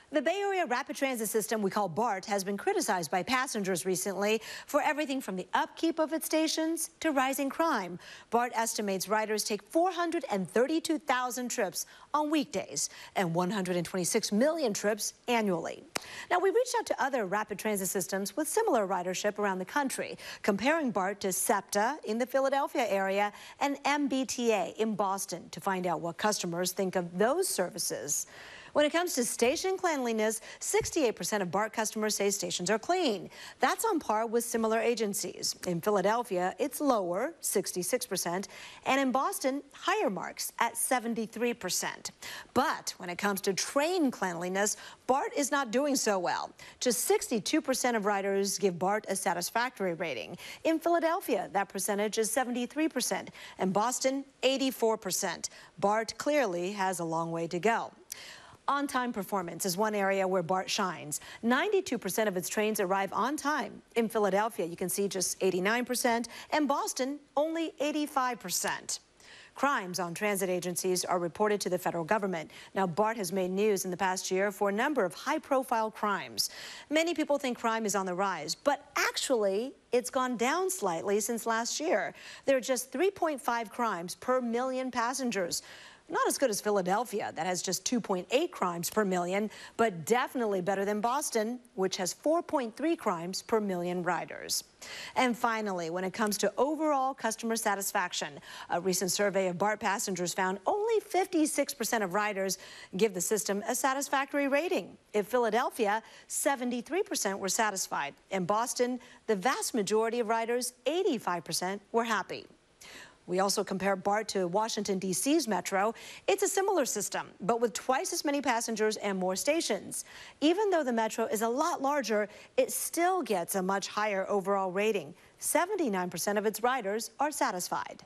The Bay Area rapid transit system we call BART has been criticized by passengers recently for everything from the upkeep of its stations to rising crime. BART estimates riders take 432,000 trips on weekdays and 126 million trips annually. Now, we reached out to other rapid transit systems with similar ridership around the country, comparing BART to SEPTA in the Philadelphia area and MBTA in Boston to find out what customers think of those services. When it comes to station cleanliness, 68% of BART customers say stations are clean. That's on par with similar agencies. In Philadelphia, it's lower, 66%, and in Boston, higher marks at 73%. But when it comes to train cleanliness, BART is not doing so well. Just 62% of riders give BART a satisfactory rating. In Philadelphia, that percentage is 73%, and Boston, 84%. BART clearly has a long way to go. On-time performance is one area where BART shines. 92% of its trains arrive on time. In Philadelphia, you can see just 89%, and Boston, only 85%. Crimes on transit agencies are reported to the federal government. Now, BART has made news in the past year for a number of high-profile crimes. Many people think crime is on the rise, but actually, it's gone down slightly since last year. There are just 3.5 crimes per million passengers. Not as good as Philadelphia, that has just 2.8 crimes per million, but definitely better than Boston, which has 4.3 crimes per million riders. And finally, when it comes to overall customer satisfaction, a recent survey of BART passengers found only 56% of riders give the system a satisfactory rating. In Philadelphia, 73% were satisfied. In Boston, the vast majority of riders, 85%, were happy. We also compare BART to Washington, D.C.'s Metro. It's a similar system, but with twice as many passengers and more stations. Even though the Metro is a lot larger, it still gets a much higher overall rating. 79% of its riders are satisfied.